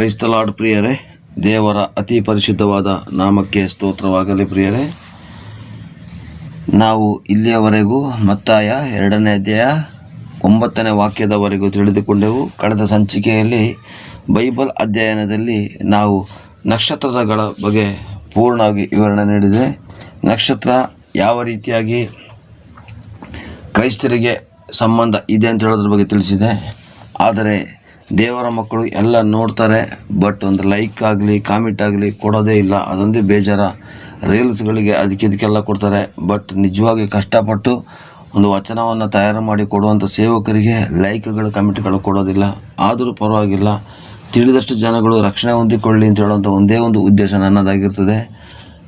ಕ್ರೈಸ್ತ ಲಾರ್ಡ್ ಪ್ರಿಯರೇ, ದೇವರ ಅತಿ ಪರಿಶುದ್ಧವಾದ ನಾಮಕ್ಕೆ ಸ್ತೋತ್ರವಾಗಲಿ. ಪ್ರಿಯರೇ, ನಾವು ಇಲ್ಲಿಯವರೆಗೂ ಮತ್ತಾಯ 2ನೇ ಅಧ್ಯಾಯ 9ನೇ ವಾಕ್ಯದವರೆಗೂ ತಿಳಿದುಕೊಂಡೆವು. ಕಳೆದ ಸಂಚಿಕೆಯಲ್ಲಿ ಬೈಬಲ್ ಅಧ್ಯಯನದಲ್ಲಿ ನಾವು ನಕ್ಷತ್ರಗಳ ಬಗ್ಗೆ ಪೂರ್ಣವಾಗಿ ವಿವರಣೆ ನೀಡಿದೆ. ನಕ್ಷತ್ರ ಯಾವ ರೀತಿಯಾಗಿ ಕ್ರೈಸ್ತರಿಗೆ ಸಂಬಂಧ ಇದೆ ಅಂತ ಹೇಳೋದ್ರ ಬಗ್ಗೆ ತಿಳಿಸಿದೆ. ಆದರೆ ದೇವರ ಮಕ್ಕಳು ಎಲ್ಲ ನೋಡ್ತಾರೆ, ಬಟ್ ಒಂದು ಲೈಕ್ ಆಗಲಿ ಕಾಮೆಂಟ್ ಆಗಲಿ ಕೊಡೋದೇ ಇಲ್ಲ. ಅದೊಂದೇ ಬೇಜಾರ. ರೀಲ್ಸ್ಗಳಿಗೆ ಇದಕ್ಕೆಲ್ಲ ಕೊಡ್ತಾರೆ, ಬಟ್ ನಿಜವಾಗಿ ಕಷ್ಟಪಟ್ಟು ಒಂದು ವಚನವನ್ನು ತಯಾರು ಮಾಡಿ ಕೊಡುವಂಥ ಸೇವಕರಿಗೆ ಲೈಕ್ಗಳು ಕಮೆಂಟ್ಗಳು ಕೊಡೋದಿಲ್ಲ. ಆದರೂ ಪರವಾಗಿಲ್ಲ, ತಿಳಿದಷ್ಟು ಜನಗಳು ರಕ್ಷಣೆ ಹೊಂದಿಕೊಳ್ಳಿ ಅಂತ ಹೇಳುವಂಥ ಒಂದೇ ಒಂದು ಉದ್ದೇಶ ನನ್ನದಾಗಿರ್ತದೆ.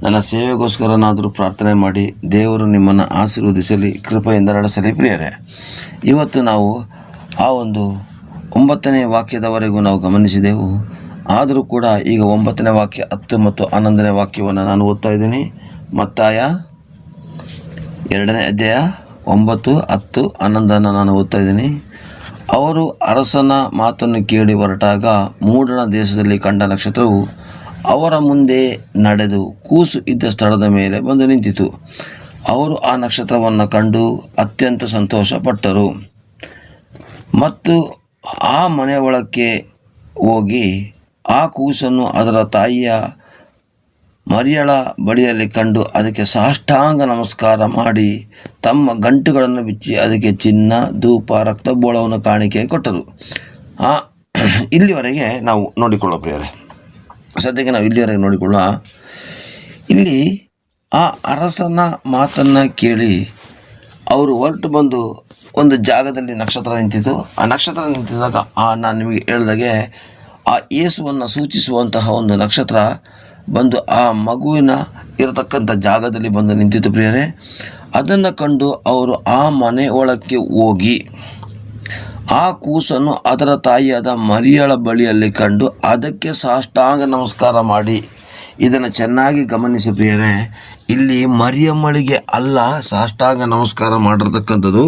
ನನ್ನ ಸೇವೆಗೋಸ್ಕರನಾದರೂ ಪ್ರಾರ್ಥನೆ ಮಾಡಿ, ದೇವರು ನಿಮ್ಮನ್ನು ಆಶೀರ್ವದಿಸಲಿ, ಕೃಪೆಯಿಂದ ನಡೆಸಲಿ. ಪ್ರಿಯರೇ, ಇವತ್ತು ನಾವು ಆ ಒಂದು 9ನೇ ವಾಕ್ಯದವರೆಗೂ ನಾವು ಗಮನಿಸಿದೆವು. ಆದರೂ ಕೂಡ ಈಗ 9ನೇ ವಾಕ್ಯ 10 ಮತ್ತು 11ನೇ ವಾಕ್ಯವನ್ನು ನಾನು ಓದ್ತಾ ಇದ್ದೀನಿ. ಮತ್ತಾಯ 2ನೇ ಅಧ್ಯಾಯ 9, 10, 11 ನಾನು ಓದ್ತಾ ಇದ್ದೀನಿ. ಅವರು ಅರಸನ ಮಾತನ್ನು ಕೇಳಿ ಹೊರಟಾಗ ಮೂಡಣ ದೇಶದಲ್ಲಿ ಕಂಡ ನಕ್ಷತ್ರವು ಅವರ ಮುಂದೆ ನಡೆದು ಕೂಸು ಇದ್ದ ಸ್ಥಳದ ಮೇಲೆ ಬಂದು ನಿಂತಿತು. ಅವರು ಆ ನಕ್ಷತ್ರವನ್ನು ಕಂಡು ಅತ್ಯಂತ ಸಂತೋಷಪಟ್ಟರು ಮತ್ತು ಆ ಮನೆಯ ಒಳಕ್ಕೆ ಹೋಗಿ ಆ ಕೂಸನ್ನು ಅದರ ತಾಯಿಯ ಮರಿಯಳ ಬಳಿಯಲ್ಲಿ ಕಂಡು ಅದಕ್ಕೆ ಸಾಷ್ಟಾಂಗ ನಮಸ್ಕಾರ ಮಾಡಿ ತಮ್ಮ ಗಂಟುಗಳನ್ನು ಬಿಚ್ಚಿ ಅದಕ್ಕೆ ಚಿನ್ನ, ಧೂಪ, ರಕ್ತಬೋಳವನ್ನು ಕಾಣಿಕೆ ಕೊಟ್ಟರು. ಇಲ್ಲಿವರೆಗೆ ನಾವು ನೋಡಿಕೊಳ್ಳೋ ಪ್ರಿಯರೇ, ಸದ್ಯಕ್ಕೆ ನಾವು ಇಲ್ಲಿವರೆಗೆ ನೋಡಿಕೊಳ್ಳುವ. ಇಲ್ಲಿ ಆ ಅರಸನ ಮಾತನ್ನು ಕೇಳಿ ಅವರು ಹೊರಟು ಬಂದು ಒಂದು ಜಾಗದಲ್ಲಿ ನಕ್ಷತ್ರ ನಿಂತಿತು. ಆ ನಕ್ಷತ್ರ ನಿಂತಿದ್ದಾಗ ನಾನು ನಿಮಗೆ ಹೇಳಿದಾಗೆ ಆ ಯೇಸುವನ್ನು ಸೂಚಿಸುವಂತಹ ಒಂದು ನಕ್ಷತ್ರ ಬಂದು ಆ ಮಗುವಿನ ಇರತಕ್ಕಂಥ ಜಾಗದಲ್ಲಿ ಬಂದು ನಿಂತಿತು. ಪ್ರಿಯರೇ, ಅದನ್ನು ಕಂಡು ಅವರು ಆ ಮನೆ ಒಳಕ್ಕೆ ಹೋಗಿ ಆ ಕೂಸನ್ನು ಅದರ ತಾಯಿಯಾದ ಮರಿಯಳ ಬಳಿಯಲ್ಲಿ ಕಂಡು ಅದಕ್ಕೆ ಸಾಷ್ಟಾಂಗ ನಮಸ್ಕಾರ ಮಾಡಿ. ಇದನ್ನು ಚೆನ್ನಾಗಿ ಗಮನಿಸಿ ಪ್ರಿಯರೇ, ಇಲ್ಲಿ ಮರಿಯಮ್ಮಳಿಗೆ ಅಲ್ಲ ಸಾಷ್ಟಾಂಗ ನಮಸ್ಕಾರ ಮಾಡಿರ್ತಕ್ಕಂಥದ್ದು.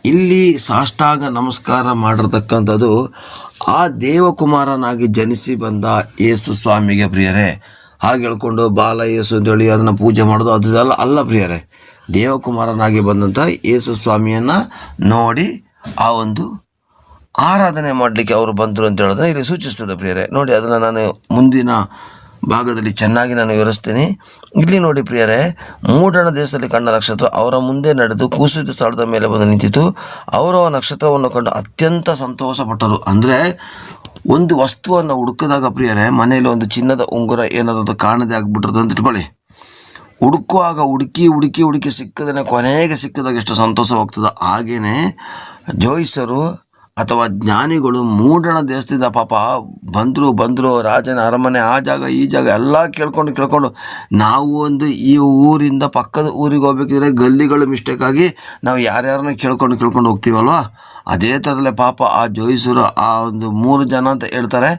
ಇಲ್ಲಿ ಸಾಷ್ಟಾಂಗ ನಮಸ್ಕಾರ ಮಾಡಿರ್ತಕ್ಕಂಥದ್ದು ಆ ದೇವಕುಮಾರನಾಗಿ ಜನಿಸಿ ಬಂದ ಯೇಸು ಸ್ವಾಮಿಗೆ. ಪ್ರಿಯರೇ, ಹಾಗೆ ಹೇಳ್ಕೊಂಡು ಬಾಲ ಯೇಸು ಅಂತೇಳಿ ಅದನ್ನು ಪೂಜೆ ಮಾಡೋದು ಅದೆಲ್ಲ ಅಲ್ಲ ಪ್ರಿಯರೇ. ದೇವಕುಮಾರನಾಗಿ ಬಂದಂಥ ಯೇಸು ಸ್ವಾಮಿಯನ್ನು ನೋಡಿ ಆ ಒಂದು ಆರಾಧನೆ ಮಾಡಲಿಕ್ಕೆ ಅವರು ಬಂದರು ಅಂತ ಹೇಳೋದನ್ನ ಇಲ್ಲಿ ಸೂಚಿಸ್ತದೆ ಪ್ರಿಯರೇ. ನೋಡಿ, ಅದನ್ನು ನಾನು ಮುಂದಿನ ಭಾಗದಲ್ಲಿ ಚೆನ್ನಾಗಿ ನಾನು ವಿವರಿಸ್ತೀನಿ. ಇಲ್ಲಿ ನೋಡಿ ಪ್ರಿಯರೇ, ಮೂಡಣ ದೇಶದಲ್ಲಿ ಕಂಡ ನಕ್ಷತ್ರ ಅವರ ಮುಂದೆ ನಡೆದು ಕೂಸಿದ ಸ್ಥಳದ ಮೇಲೆ ಬಂದು ನಿಂತಿತು. ಅವರು ಆ ನಕ್ಷತ್ರವನ್ನು ಕಂಡು ಅತ್ಯಂತ ಸಂತೋಷಪಟ್ಟರು. ಅಂದರೆ ಒಂದು ವಸ್ತುವನ್ನು ಹುಡುಕಿದಾಗ ಪ್ರಿಯರೇ, ಮನೆಯಲ್ಲಿ ಒಂದು ಚಿನ್ನದ ಉಂಗುರ ಏನಾದರೂ ಕಾಣದೆ ಆಗಿಬಿಟ್ರದ್ದು ಅಂತ ಇಟ್ಕೊಳ್ಳಿ. ಹುಡುಕುವಾಗ ಹುಡುಕಿ ಸಿಕ್ಕದೇ ಕೊನೆಗೆ ಸಿಕ್ಕಿದಾಗ ಎಷ್ಟು ಸಂತೋಷವಾಗ್ತದೆ. ಹಾಗೆಯೇ ಜೋಯಿಸರು ಅಥವಾ ಜ್ಞಾನಿಗಳು ಮೂಡಣ ದೇಶದಿಂದ ಪಾಪ ಬಂದರು ರಾಜನ ಅರಮನೆ ಆ ಜಾಗ ಈ ಜಾಗ ಎಲ್ಲ ಕೇಳ್ಕೊಂಡು ನಾವು ಒಂದು ಈ ಊರಿಂದ ಪಕ್ಕದ ಊರಿಗೆ ಹೋಗ್ಬೇಕಿದ್ರೆ ಗಲ್ಲಿಗಳು ಮಿಸ್ಟೇಕಾಗಿ ನಾವು ಯಾರ್ಯಾರನ್ನ ಕೇಳ್ಕೊಂಡು ಹೋಗ್ತೀವಲ್ವ, ಅದೇ ಥರದಲ್ಲೇ ಪಾಪ ಆ ಜೋಯಿಸರು ಆ ಒಂದು 3 ಜನ ಅಂತ ಹೇಳ್ತಾರೆ.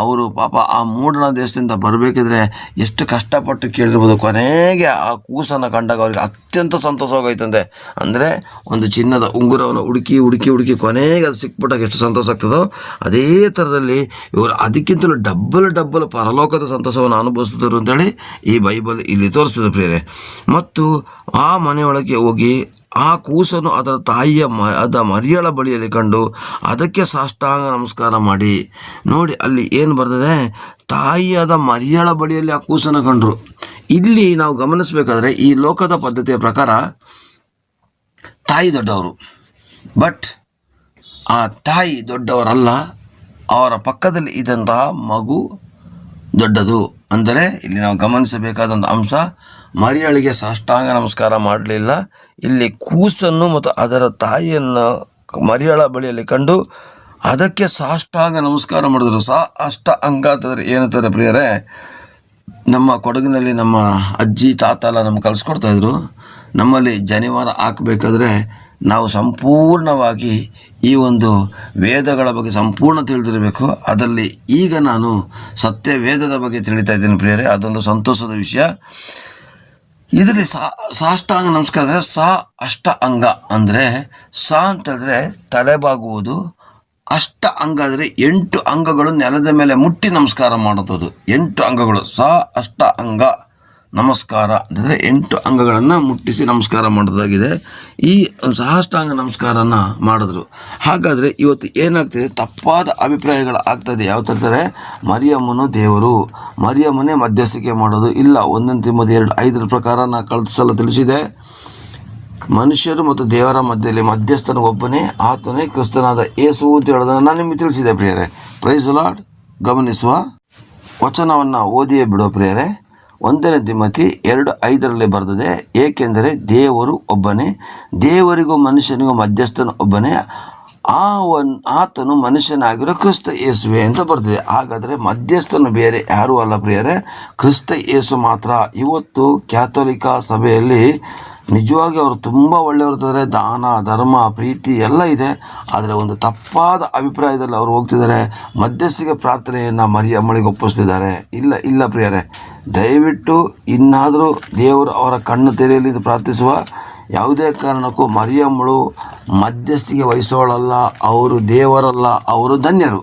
ಅವರು ಪಾಪ ಆ ಮೂಡಣ ದೇಶದಿಂದ ಬರಬೇಕಿದ್ರೆ ಎಷ್ಟು ಕಷ್ಟಪಟ್ಟು ಕೇಳಿರ್ಬೋದು. ಕೊನೆಗೆ ಆ ಕೂಸನ್ನು ಕಂಡಾಗ ಅವ್ರಿಗೆ ಅತ್ಯಂತ ಸಂತೋಷವಾಗೈತಂತೆ. ಅಂದರೆ ಒಂದು ಚಿನ್ನದ ಉಂಗುರವನ್ನು ಹುಡುಕಿ ಕೊನೆಗೆ ಅದು ಸಿಕ್ಬಿಟ್ಟಾಗ ಎಷ್ಟು ಸಂತೋಷ ಆಗ್ತದೋ, ಅದೇ ಥರದಲ್ಲಿ ಇವರು ಅದಕ್ಕಿಂತಲೂ ಡಬ್ಬಲ್ ಪರಲೋಕದ ಸಂತೋಷವನ್ನು ಅನುಭವಿಸಿದರು ಅಂತೇಳಿ ಈ ಬೈಬಲ್ ಇಲ್ಲಿ ತೋರಿಸಿದ ಪ್ರಿಯರೇ. ಮತ್ತು ಆ ಮನೆಯೊಳಗೆ ಹೋಗಿ ಆ ಕೂಸನ್ನು ಅದರ ತಾಯಿಯ ಮರಿಯಳ ಬಳಿಯಲ್ಲಿ ಕಂಡು ಅದಕ್ಕೆ ಸಾಷ್ಟಾಂಗ ನಮಸ್ಕಾರ ಮಾಡಿ. ನೋಡಿ, ಅಲ್ಲಿ ಏನು ಬರ್ತದೆ, ತಾಯಿಯಾದ ಮರಿಯಳ ಬಳಿಯಲ್ಲಿ ಆ ಕೂಸನ್ನು ಕಂಡರು. ಇಲ್ಲಿ ನಾವು ಗಮನಿಸಬೇಕಾದ್ರೆ ಈ ಲೋಕದ ಪದ್ಧತಿಯ ಪ್ರಕಾರ ತಾಯಿ ದೊಡ್ಡವರು, ಬಟ್ ಆ ತಾಯಿ ದೊಡ್ಡವರಲ್ಲ, ಅವರ ಪಕ್ಕದಲ್ಲಿ ಇದ್ದಂತಹ ಮಗು ದೊಡ್ಡದು. ಅಂದರೆ ಇಲ್ಲಿ ನಾವು ಗಮನಿಸಬೇಕಾದಂಥ ಅಂಶ, ಮರಿಯಳಿಗೆ ಸಾಷ್ಟಾಂಗ ನಮಸ್ಕಾರ ಮಾಡಲಿಲ್ಲ. ಇಲ್ಲಿ ಕೂಸನ್ನು ಮತ್ತು ಅದರ ತಾಯಿಯನ್ನು ಮರಿಯಳ ಬಳಿಯಲ್ಲಿ ಕಂಡು ಅದಕ್ಕೆ ಸಾಷ್ಟಾಂಗ ನಮಸ್ಕಾರ ಮಾಡಿದ್ರು. ಅಷ್ಟ ಅಂಗ ಅಂತಂದರೆ ಏನಂತಾರೆ ಪ್ರಿಯರೇ, ನಮ್ಮ ಕೊಡಗಿನಲ್ಲಿ ನಮ್ಮ ಅಜ್ಜಿ ತಾತ ಎಲ್ಲ ನಮ್ಗೆ ಕಲಿಸ್ಕೊಡ್ತಾಯಿದ್ರು. ನಮ್ಮಲ್ಲಿ ಜನಿವಾರ ಹಾಕಬೇಕಾದ್ರೆ ನಾವು ಸಂಪೂರ್ಣವಾಗಿ ಈ ಒಂದು ವೇದಗಳ ಬಗ್ಗೆ ಸಂಪೂರ್ಣ ತಿಳಿದಿರಬೇಕು. ಅದರಲ್ಲಿ ಈಗ ನಾನು ಸತ್ಯ ವೇದದ ಬಗ್ಗೆ ತಿಳಿತಾ ಇದ್ದೀನಿ ಪ್ರಿಯರೇ, ಅದೊಂದು ಸಂತೋಷದ ವಿಷಯ. ಇದರಲ್ಲಿ ಸಾಷ್ಟಾಂಗ ನಮಸ್ಕಾರ ಅಷ್ಟ ಅಂಗ ಅಂದರೆ ಅಂತ ಹೇಳಿದ್ರೆ ತಲೆಬಾಗುವುದು, ಅಷ್ಟ ಅಂಗ ಅಂದರೆ 8 ಅಂಗಗಳು ನೆಲದ ಮೇಲೆ ಮುಟ್ಟಿ ನಮಸ್ಕಾರ ಮಾಡುತ್ತದೆ. 8 ಅಂಗಗಳು ಅಷ್ಟ ಅಂಗ ನಮಸ್ಕಾರ ಅಂದರೆ 8 ಅಂಗಗಳನ್ನು ಮುಟ್ಟಿಸಿ ನಮಸ್ಕಾರ ಮಾಡೋದಾಗಿದೆ. ಈ ಸಹಸ್ರಾಂಗ ನಮಸ್ಕಾರನ ಮಾಡಿದ್ರು. ಹಾಗಾದರೆ ಇವತ್ತು ಏನಾಗ್ತದೆ, ತಪ್ಪಾದ ಅಭಿಪ್ರಾಯಗಳು ಆಗ್ತದೆ. ಯಾವ ತರ್ತಾರೆ, ಮರಿಯಮ್ಮನು ದೇವರು, ಮರಿಯಮ್ಮನೇ ಮಧ್ಯಸ್ಥಿಕೆ ಮಾಡೋದು. ಇಲ್ಲ, 1 ತಿಮೋಥಿ 2:5 ಪ್ರಕಾರ ನಾ ಕಳೆದ ಸಲ ತಿಳಿಸಿದೆ. ಮನುಷ್ಯರು ಮತ್ತು ದೇವರ ಮಧ್ಯದಲ್ಲಿ ಮಧ್ಯಸ್ಥನ ಒಬ್ಬನೇ, ಆತನೇ ಕ್ರಿಸ್ತನಾದ ಯೇಸು ಅಂತ ಹೇಳೋದನ್ನು ನಾನು ನಿಮಗೆ ತಿಳಿಸಿದೆ ಪ್ರಿಯರೇ. Praise Lord. ಗಮನಿಸುವ ವಚನವನ್ನು ಓದಿಯೇ ಬಿಡೋ ಪ್ರಿಯರೇ. 1 ತಿಮೋಥಿ 2:5 ಬರೆದಿದೆ, ಏಕೆಂದರೆ ದೇವರು ಒಬ್ಬನೇ, ದೇವರಿಗೂ ಮನುಷ್ಯನಿಗೂ ಮಧ್ಯಸ್ಥನ ಒಬ್ಬನೇ, ಆತನು ಮನುಷ್ಯನಾಗಿರೋ ಕ್ರಿಸ್ತ ಯೇಸುವೆ ಅಂತ ಬರ್ತಿದೆ. ಹಾಗಾದರೆ ಮಧ್ಯಸ್ಥನು ಬೇರೆ ಯಾರೂ ಅಲ್ಲ ಪ್ರಿಯರೇ, ಕ್ರಿಸ್ತ ಯೇಸು ಮಾತ್ರ. ಇವತ್ತು ಕ್ಯಾಥೋಲಿಕ ಸಭೆಯಲ್ಲಿ ನಿಜವಾಗಿ ಅವರು ತುಂಬ ಒಳ್ಳೆಯವ್ರಿದ್ದಾರೆ, ದಾನ ಧರ್ಮ ಪ್ರೀತಿ ಎಲ್ಲ ಇದೆ. ಆದರೆ ಒಂದು ತಪ್ಪಾದ ಅಭಿಪ್ರಾಯದಲ್ಲಿ ಅವರು ಹೋಗ್ತಿದ್ದಾರೆ. ಮಧ್ಯಸ್ಥಿಕೆ ಪ್ರಾರ್ಥನೆಯನ್ನು ಮರಿಯಮ್ಮಳಿಗೆ ಒಪ್ಪಿಸ್ತಿದ್ದಾರೆ. ಇಲ್ಲ ಪ್ರಿಯರೇ, ದಯವಿಟ್ಟು ಇನ್ನಾದರೂ ದೇವರು ಅವರ ಕಣ್ಣು ತೆರೆಯಲಿ ಎಂದು ಪ್ರಾರ್ಥಿಸುವ. ಯಾವುದೇ ಕಾರಣಕ್ಕೂ ಮರಿಯಮ್ಮಳು ಮಧ್ಯಸ್ಥಿಗೆ ವಹಿಸೋಳಲ್ಲ, ಅವರು ದೇವರಲ್ಲ, ಅವರು ಧನ್ಯರು.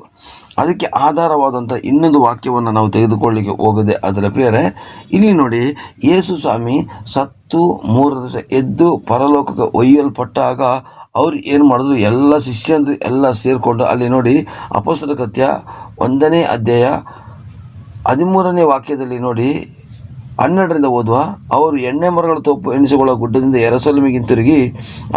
ಅದಕ್ಕೆ ಆಧಾರವಾದಂಥ ಇನ್ನೊಂದು ವಾಕ್ಯವನ್ನು ನಾವು ತೆಗೆದುಕೊಳ್ಳಿಕ್ಕೆ ಹೋಗದೆ ಅದರ ಪ್ರಿಯರೇ, ಇಲ್ಲಿ ನೋಡಿ, ಯೇಸು ಸ್ವಾಮಿ ಸತ್ತು 3 ದಿವಸ ಎದ್ದು ಪರಲೋಕಕ್ಕೆ ಒಯ್ಯಲ್ಪಟ್ಟಾಗ ಅವ್ರು ಏನು ಮಾಡಿದ್ರು, ಎಲ್ಲ ಶಿಷ್ಯಂದ್ರು ಎಲ್ಲ ಸೇರಿಕೊಂಡು ಅಲ್ಲಿ ನೋಡಿ, ಅಪೊಸ್ತಲ ಕೃತ್ಯ 1ನೇ ಅಧ್ಯಾಯ 13ನೇ ವಾಕ್ಯದಲ್ಲಿ ನೋಡಿ, 12ರಿಂದ ಓದುವ, ಅವರು ಎಣ್ಣೆ ಮರಗಳ ತೋಪು ಎಣಿಸಿಕೊಳ್ಳೋ ಗುಡ್ಡದಿಂದ ಯೆರೂಸಲೇಮಿಗೆ ಹಿಂತಿರುಗಿ,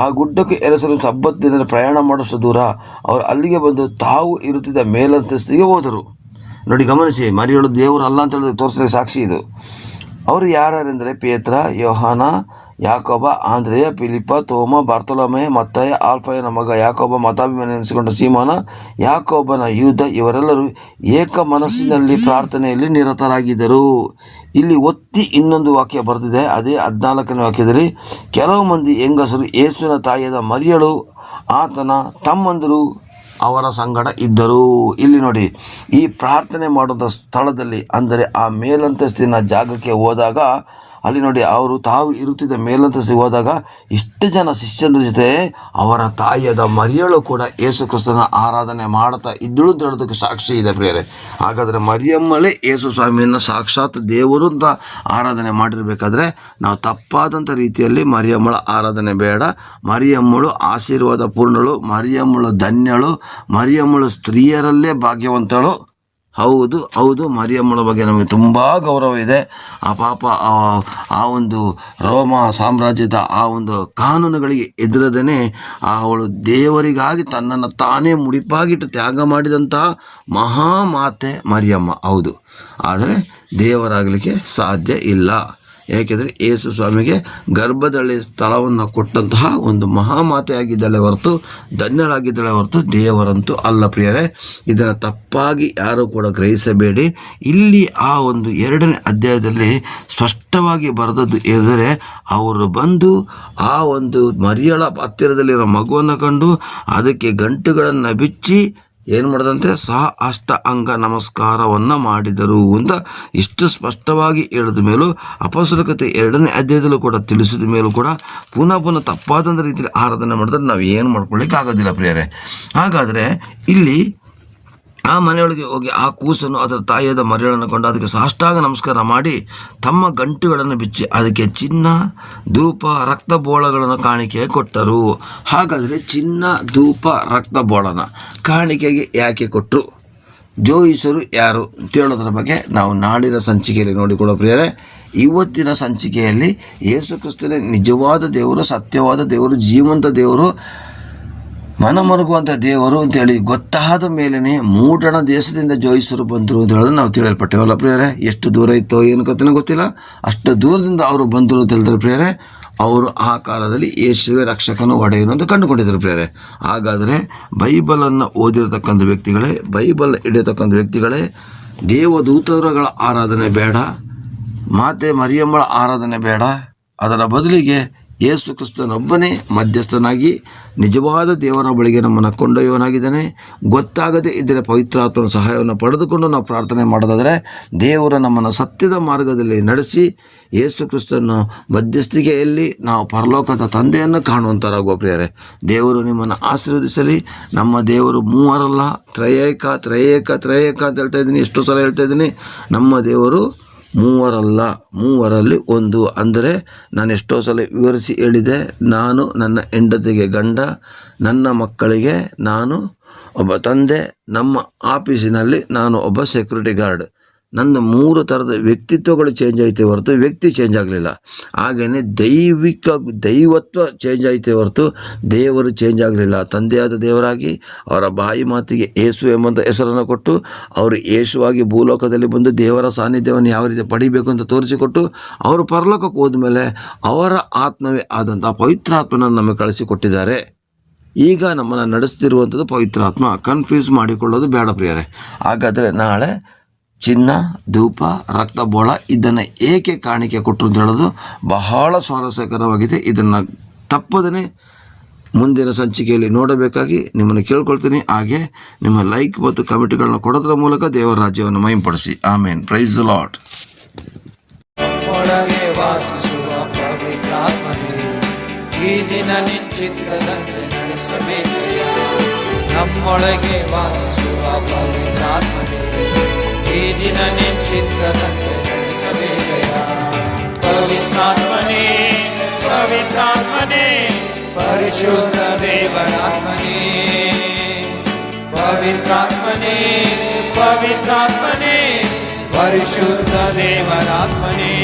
ಆ ಗುಡ್ಡಕ್ಕೆ ಯೆರೂಸಲೇಮ್ ಸಬ್ಬತ್ ದಿನದಲ್ಲಿ ಪ್ರಯಾಣ ಮಾಡೋಷ್ಟು ದೂರ ಅವರು ಅಲ್ಲಿಗೆ ಬಂದು ತಾವು ಇರುತ್ತಿದ್ದ ಮೇಲಂತಸ್ತಿಗೆ ಹೋದರು. ನೋಡಿ, ಗಮನಿಸಿ, ಮರಿಯಳು ದೇವರು ಅಲ್ಲ ಅಂತ ಹೇಳಿದ್ರೆ ತೋರಿಸಿದ್ರೆ ಸಾಕ್ಷಿ ಇದು. ಅವರು ಯಾರ್ಯಾರೆಂದರೆ ಪೇತ್ರ, ಯೋಹಾನ, ಯಾಕೋಬ, ಆಂದ್ರೆಯ, ಫಿಲಿಪ್ಪ, ತೋಮ, ಬಾರ್ತೊಲೊಮೆ, ಮತ್ತಾಯ, ಆಲ್ಫಯನ ಮಗ ಯಾಕೋಬ, ಮತಾಭಿಮಾನಿ ಎನಿಸಿಕೊಂಡ ಸೀಮೋನ, ಯಾಕೋಬನ ಯೂದ, ಇವರೆಲ್ಲರೂ ಏಕ ಮನಸ್ಸಿನಲ್ಲಿ ಪ್ರಾರ್ಥನೆಯಲ್ಲಿ ನಿರತರಾಗಿದ್ದರು. ಇಲ್ಲಿ ಒತ್ತಿ ಇನ್ನೊಂದು ವಾಕ್ಯ ಬರೆದಿದೆ, ಅದೇ 14ನೇ ವಾಕ್ಯದಲ್ಲಿ, ಕೆಲವು ಮಂದಿ ಹೆಂಗಸರು ಯೇಸುವಿನ ತಾಯಿಯಾದ ಮರಿಯಳು ಆತನ ತಮ್ಮಂದಿರು ಅವರ ಸಂಗಡ ಇದ್ದರು. ಇಲ್ಲಿ ನೋಡಿ, ಈ ಪ್ರಾರ್ಥನೆ ಮಾಡುವ ಸ್ಥಳದಲ್ಲಿ ಅಂದರೆ ಆ ಮೇಲಂತಸ್ತಿನ ಜಾಗಕ್ಕೆ ಹೋದಾಗ ಅಲ್ಲಿ ನೋಡಿ, ಅವರು ತಾವು ಇರುತ್ತಿದ್ದ ಮೇಲಂತಸ್ತಿಗೆ ಹೋದಾಗ ಇಷ್ಟು ಜನ ಶಿಷ್ಯರ ಜೊತೆ ಅವರ ತಾಯಿಯಾದ ಮರಿಯಳು ಕೂಡ ಯೇಸು ಕ್ರಿಸ್ತನ ಆರಾಧನೆ ಮಾಡ್ತಾ ಇದ್ದಳು ಅಂತ ಹೇಳೋದಕ್ಕೆ ಸಾಕ್ಷಿ ಇದೆ ಪ್ರಿಯರೇ. ಹಾಗಾದರೆ ಮರಿಯಮ್ಮಳೇ ಯೇಸು ಸ್ವಾಮಿಯನ್ನು ಸಾಕ್ಷಾತ್ ದೇವರು ಅಂತ ಆರಾಧನೆ ಮಾಡಿರಬೇಕಾದ್ರೆ ನಾವು ತಪ್ಪಾದಂಥ ರೀತಿಯಲ್ಲಿ ಮರಿಯಮ್ಮಳ ಆರಾಧನೆ ಬೇಡ. ಮರಿಯಮ್ಮಳು ಆಶೀರ್ವಾದ ಪೂರ್ಣಳು, ಮರಿಯಮ್ಮಳು ಧನ್ಯಳು, ಮರಿಯಮ್ಮಳು ಸ್ತ್ರೀಯರಲ್ಲೇ ಭಾಗ್ಯವಂತಳು. ಹೌದು, ಮರಿಯಮ್ಮಳ ಬಗ್ಗೆ ನಮಗೆ ತುಂಬ ಗೌರವ ಇದೆ. ಆ ಪಾಪ ಆ ಒಂದು ರೋಮ ಸಾಮ್ರಾಜ್ಯದ ಆ ಒಂದು ಕಾನೂನುಗಳಿಗೆ ಎದುರದೇ ಅವಳು ದೇವರಿಗಾಗಿ ತನ್ನನ್ನು ತಾನೇ ಮುಡಿಪಾಗಿಟ್ಟು ತ್ಯಾಗ ಮಾಡಿದಂತಹ ಮಹಾಮಾತೆ ಮರಿಯಮ್ಮ. ಹೌದು, ಆದರೆ ದೇವರಾಗಲಿಕ್ಕೆ ಸಾಧ್ಯ ಇಲ್ಲ. ಏಕೆಂದರೆ ಯೇಸು ಸ್ವಾಮಿಗೆ ಗರ್ಭದಲ್ಲಿ ಸ್ಥಳವನ್ನು ಕೊಟ್ಟಂತಹ ಒಂದು ಮಹಾಮಾತೆಯಾಗಿದ್ದಾಳೆ ಹೊರತು, ಧನ್ಯಳಾಗಿದ್ದಾಳೆ ಹೊರತು ದೇವರಂತೂ ಅಲ್ಲ ಪ್ರಿಯರೇ. ಇದನ್ನು ತಪ್ಪಾಗಿ ಯಾರೂ ಕೂಡ ಗ್ರಹಿಸಬೇಡಿ. ಇಲ್ಲಿ ಆ ಒಂದು 2ನೇ ಅಧ್ಯಾಯದಲ್ಲಿ ಸ್ಪಷ್ಟವಾಗಿ ಬರೆದದ್ದು ಏನೆಂದರೆ, ಅವರು ಬಂದು ಆ ಒಂದು ಮರಿಯಳ ಹತ್ತಿರದಲ್ಲಿರೋ ಮಗುವನ್ನು ಕಂಡು ಅದಕ್ಕೆ ಗಂಟುಗಳನ್ನು ಬಿಚ್ಚಿ ಏನು ಮಾಡಿದಂತೆ ಅಷ್ಟ ಅಂಗ ನಮಸ್ಕಾರವನ್ನು ಮಾಡಿದರು ಅಂತ ಇಷ್ಟು ಸ್ಪಷ್ಟವಾಗಿ ಹೇಳಿದ ಮೇಲೂ, ಅಪೊಸ್ತಲ ಕೃತ್ಯ 2ನೇ ಅಧ್ಯಾಯದಲ್ಲೂ ಕೂಡ ತಿಳಿಸಿದ ಮೇಲೂ ಕೂಡ ಪುನಃ ತಪ್ಪಾದಂಥ ರೀತಿಯಲ್ಲಿ ಆರಾಧನೆ ಮಾಡಿದ್ರೆ ನಾವು ಏನು ಮಾಡ್ಕೊಳ್ಳಿಕ್ಕೆ ಆಗೋದಿಲ್ಲ ಪ್ರಿಯರೇ. ಹಾಗಾದರೆ ಇಲ್ಲಿ ಆ ಮನೆಯೊಳಗೆ ಹೋಗಿ ಆ ಕೂಸನ್ನು ಅದರ ತಾಯಿಯಾದ ಮರಿಯಳನ್ನು ಕೊಂಡು ಅದಕ್ಕೆ ಸಾಷ್ಟಾಂಗ ನಮಸ್ಕಾರ ಮಾಡಿ ತಮ್ಮ ಗಂಟುಗಳನ್ನು ಬಿಚ್ಚಿ ಅದಕ್ಕೆ ಚಿನ್ನ, ಧೂಪ, ರಕ್ತ ಬೋಳಗಳನ್ನು ಕಾಣಿಕೆ ಕೊಟ್ಟರು. ಹಾಗಾದರೆ ಚಿನ್ನ, ಧೂಪ, ರಕ್ತ ಬೋಳನ ಕಾಣಿಕೆಗೆ ಯಾಕೆ ಕೊಟ್ಟರು, ಜೋಯಿಸರು ಯಾರು ಅಂತ ಹೇಳೋದ್ರ ಬಗ್ಗೆ ನಾವು ನಾಳಿನ ಸಂಚಿಕೆಯಲ್ಲಿ ನೋಡಿಕೊಳ್ಳೋ ಪ್ರಿಯರೇ. ಇವತ್ತಿನ ಸಂಚಿಕೆಯಲ್ಲಿ ಯೇಸು ಕ್ರಿಸ್ತನೇ ನಿಜವಾದ ದೇವರು, ಸತ್ಯವಾದ ದೇವರು, ಜೀವಂತ ದೇವರು, ಮನಮರುಗುವಂಥ ದೇವರು ಅಂತೇಳಿ ಗೊತ್ತಾದ ಮೇಲೇ ಮೂಡಣ ದೇಶದಿಂದ ಜೋಯಿಸರು ಬಂದರು ಅಂತ ಹೇಳೋದು ನಾವು ತಿಳಿಯಲ್ಪಟ್ಟೇವಲ್ಲ ಪ್ರಿಯರೇ. ಎಷ್ಟು ದೂರ ಇತ್ತೋ ಏನು ಕಥೆನೋ ಗೊತ್ತಿಲ್ಲ, ಅಷ್ಟು ದೂರದಿಂದ ಅವರು ಬಂದರು ಅಂತ ಹೇಳಿದ್ರೆ ಪ್ರಿಯರೇ, ಅವರು ಆ ಕಾಲದಲ್ಲಿ ಯೇಸುವೆ ರಕ್ಷಕನು ಒಡೆಯನು ಅಂತ ಕಂಡುಕೊಂಡಿದ್ದರು ಪ್ರಿಯರೇ. ಹಾಗಾದರೆ ಬೈಬಲನ್ನು ಓದಿರತಕ್ಕಂಥ ವ್ಯಕ್ತಿಗಳೇ, ಬೈಬಲ್ ಹಿಡಿಯತಕ್ಕಂಥ ವ್ಯಕ್ತಿಗಳೇ, ದೇವದೂತರುಗಳ ಆರಾಧನೆ ಬೇಡ, ಮಾತೆ ಮರಿಯಮ್ಮಳ ಆರಾಧನೆ ಬೇಡ. ಅದರ ಬದಲಿಗೆ ಯೇಸು ಕ್ರಿಸ್ತನೊಬ್ಬನೇ ಮಧ್ಯಸ್ಥನಾಗಿ ನಿಜವಾದ ದೇವರ ಬಳಿಗೆ ನಮ್ಮನ್ನು ಕೊಂಡೊಯ್ಯುವನಾಗಿದ್ದಾನೆ. ಗೊತ್ತಾಗದೇ ಇದ್ದರೆ ಪವಿತ್ರಾತ್ಮನ ಸಹಾಯವನ್ನು ಪಡೆದುಕೊಂಡು ನಾವು ಪ್ರಾರ್ಥನೆ ಮಾಡೋದಾದರೆ ದೇವರು ನಮ್ಮನ್ನು ಸತ್ಯದ ಮಾರ್ಗದಲ್ಲಿ ನಡೆಸಿ ಯೇಸು ಕ್ರಿಸ್ತನ ಮಧ್ಯಸ್ಥಿಕೆಯಲ್ಲಿ ನಾವು ಪರಲೋಕದ ತಂದೆಯನ್ನು ಕಾಣುವಂಥರಾಗುವ ಪ್ರಿಯರೇ. ದೇವರು ನಿಮ್ಮನ್ನು ಆಶೀರ್ವದಿಸಲಿ. ನಮ್ಮ ದೇವರು ಮೂವರಲ್ಲ, ತ್ರಯೇಕ ಅಂತ ಹೇಳ್ತಾ ಇದ್ದೀನಿ, ಎಷ್ಟೋ ಸಲ ಹೇಳ್ತಾ ಇದ್ದೀನಿ. ನಮ್ಮ ದೇವರು ಮೂವರಲ್ಲ, ಮೂವರಲ್ಲಿ ಒಂದು. ಅಂದರೆ ನಾನು ಎಷ್ಟೋ ಸಲ ವಿವರಿಸಿ ಹೇಳಿದೆ. ನಾನು ನನ್ನ ಹೆಂಡತಿಗೆ ಗಂಡ, ನನ್ನ ಮಕ್ಕಳಿಗೆ ನಾನು ಒಬ್ಬ ತಂದೆ, ನಮ್ಮ ಆಫೀಸಿನಲ್ಲಿ ನಾನು ಒಬ್ಬ ಸೆಕ್ಯೂರಿಟಿ ಗಾರ್ಡ್. ನನ್ನ 3 ಥರದ ವ್ಯಕ್ತಿತ್ವಗಳು ಚೇಂಜ್ ಆಯಿತೇ ಹೊರತು ವ್ಯಕ್ತಿ ಚೇಂಜ್ ಆಗಲಿಲ್ಲ. ಹಾಗೆಯೇ ದೈವತ್ವ ಚೇಂಜ್ ಆಯಿತೇ ಹೊರತು ದೇವರು ಚೇಂಜ್ ಆಗಲಿಲ್ಲ. ತಂದೆಯಾದ ದೇವರಾಗಿ ಅವರ ಬಾಯಿ ಮಾತಿಗೆ ಯೇಸು ಎಂಬಂಥ ಹೆಸರನ್ನು ಕೊಟ್ಟು ಅವರು ಯೇಸುವಾಗಿ ಭೂಲೋಕದಲ್ಲಿ ಬಂದು ದೇವರ ಸಾನ್ನಿಧ್ಯವನ್ನು ಯಾವ ರೀತಿ ಪಡಿಬೇಕು ಅಂತ ತೋರಿಸಿಕೊಟ್ಟು ಅವರು ಪರಲೋಕಕ್ಕೆ ಹೋದ್ಮೇಲೆ ಅವರ ಆತ್ಮವೇ ಆದಂಥ ಪವಿತ್ರಾತ್ಮನನ್ನು ನಮಗೆ ಕಳಿಸಿಕೊಟ್ಟಿದ್ದಾರೆ. ಈಗ ನಮ್ಮನ್ನು ನಡೆಸ್ತಿರುವಂಥದ್ದು ಪವಿತ್ರಾತ್ಮ. ಕನ್ಫ್ಯೂಸ್ ಮಾಡಿಕೊಳ್ಳೋದು ಬೇಡ ಪ್ರಿಯರೇ. ಹಾಗಾದರೆ ನಾಳೆ ಚಿನ್ನ, ಧೂಪ, ರಕ್ತಬೋಳ ಇದನ್ನು ಏಕೆ ಕಾಣಿಕೆ ಕೊಟ್ಟರು ಅಂತ ಹೇಳೋದು ಬಹಳ ಸ್ವಾರಸ್ಯಕರವಾಗಿದೆ. ಇದನ್ನು ತಪ್ಪದೇ ಮುಂದಿನ ಸಂಚಿಕೆಯಲ್ಲಿ ನೋಡಬೇಕಾಗಿ ನಿಮ್ಮನ್ನು ಕೇಳ್ಕೊಳ್ತೀನಿ. ಹಾಗೆ ನಿಮ್ಮ ಲೈಕ್ ಮತ್ತು ಕಮೆಂಟ್ಗಳನ್ನ ಕೊಡೋದ್ರ ಮೂಲಕ ದೇವರ ರಾಜ್ಯವನ್ನು ಮಹಿಂಪಡಿಸಿ. ಆಮೇನ್. Praise the Lord. ಒಳಗೆ ವಾಸಿಸುವ ಪವಿತ್ರಾತ್ಮನೇ, ಈ ದಿನ ನಿಶ್ಚಿತದಂತೆ ನಡೆಸಬೇಕಯ್ಯ. ನಮ್ಮೊಳಗೆ ವಾಸಿಸುವ ಪವಿತ್ರಾತ್ಮನೇ, ಈ ದಿನ ನಿಶ್ಚಿತದಂತೆ ನಡೆಸಬೇಕಯ್ಯ. ಪವಿತ್ರಾತ್ಮನೇ, ಪವಿತ್ರಾತ್ಮನೇ, ಪರಿಶುದ್ಧ ದೇವರಾತ್ಮನೇ, ಪವಿತ್ರಾತ್ಮನೇ, ಪವಿತ್ರಾತ್ಮನೇ, ಪರಿಶುದ್ಧ ದೇವರಾತ್ಮನೇ.